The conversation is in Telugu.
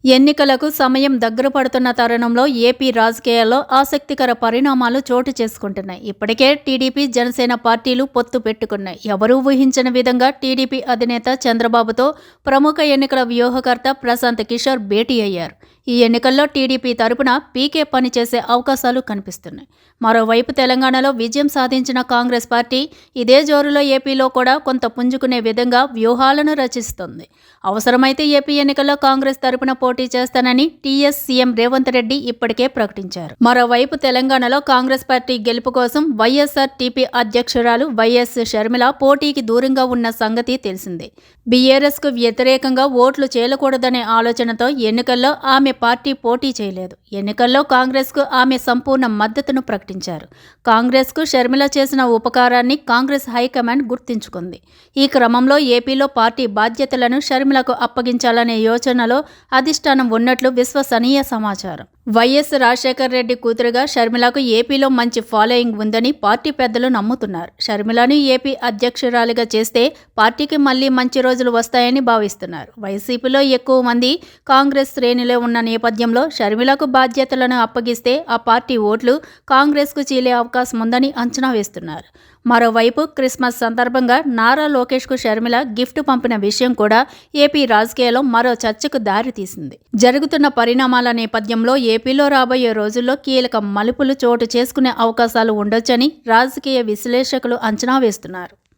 ఎన్నికలకు సమయం దగ్గర పడుతున్న తరుణంలో ఏపీ రాజకీయాల్లో ఆసక్తికర పరిణామాలు చోటు చేసుకుంటున్నాయి. ఇప్పటికే టీడీపీ, జనసేన పార్టీలు పొత్తు పెట్టుకున్నాయి. ఎవరూ ఊహించని విధంగా టీడీపీ అధినేత చంద్రబాబుతో ప్రముఖ ఎన్నికల వ్యూహకర్త ప్రశాంత్ కిషోర్ భేటీ అయ్యారు. ఈ ఎన్నికల్లో టీడీపీ తరపున పీకే పనిచేసే అవకాశాలు కనిపిస్తున్నాయి. మరోవైపు తెలంగాణలో విజయం సాధించిన కాంగ్రెస్ పార్టీ ఇదే జోరులో ఏపీలో కూడా కొంత పుంజుకునే విధంగా వ్యూహాలను రచిస్తోంది. అవసరమైతే ఏపీ ఎన్నికల్లో కాంగ్రెస్ తరపున పోటీ చేస్తానని టీఎస్ సీఎం రేవంత్ రెడ్డి ఇప్పటికే ప్రకటించారు. మరోవైపు తెలంగాణలో కాంగ్రెస్ పార్టీ గెలుపు కోసం వైఎస్ఆర్ టీపీ అధ్యక్షురాలు వైఎస్ షర్మిల పోటీకి దూరంగా ఉన్న సంగతి తెలిసిందే. బీఆర్ఎస్ కు వ్యతిరేకంగా ఓట్లు చేయకూడదనే ఆలోచనతో ఎన్నికల్లో ఆమె పార్టీ పోటీ చేయలేదు. ఎన్నికల్లో కాంగ్రెస్ కు ఆమె సంపూర్ణ మద్దతును ప్రకటించారు. కాంగ్రెస్ కు షర్మిల చేసిన ఉపకారాన్ని కాంగ్రెస్ హైకమాండ్ గుర్తించుకుంది. ఈ క్రమంలో ఏపీలో పార్టీ బాధ్యతలను షర్మిలకు అప్పగించాలనే యోచనలో అధిష్టానం ఉన్నట్లు విశ్వసనీయ సమాచారం. వైఎస్ రాజశేఖర్ రెడ్డి కూతురుగా షర్మిలకు ఏపీలో మంచి ఫాలోయింగ్ ఉందని పార్టీ పెద్దలు నమ్ముతున్నారు. షర్మిలను ఏపీ అధ్యక్షురాలిగా చేస్తే పార్టీకి మళ్లీ మంచి రోజులు వస్తాయని భావిస్తున్నారు. వైసీపీలో ఎక్కువ మంది కాంగ్రెస్ శ్రేణిలో ఉన్న నేపథ్యంలో షర్మిలకు బాధ్యతలను అప్పగిస్తే ఆ పార్టీ ఓట్లు కాంగ్రెస్కు చీలే అవకాశం ఉందని అంచనా వేస్తున్నారు. మరోవైపు క్రిస్మస్ సందర్భంగా నారా లోకేష్కు షర్మిల గిఫ్ట్ పంపిన విషయం కూడా ఏపీ రాజకీయాల్లో మరో చర్చకు దారితీసింది. జరుగుతున్న పరిణామాల నేపథ్యంలో ఏపీలో రాబోయే రోజుల్లో కీలక మలుపులు చోటు చేసుకునే అవకాశాలు ఉండొచ్చని రాజకీయ విశ్లేషకులు అంచనా వేస్తున్నారు.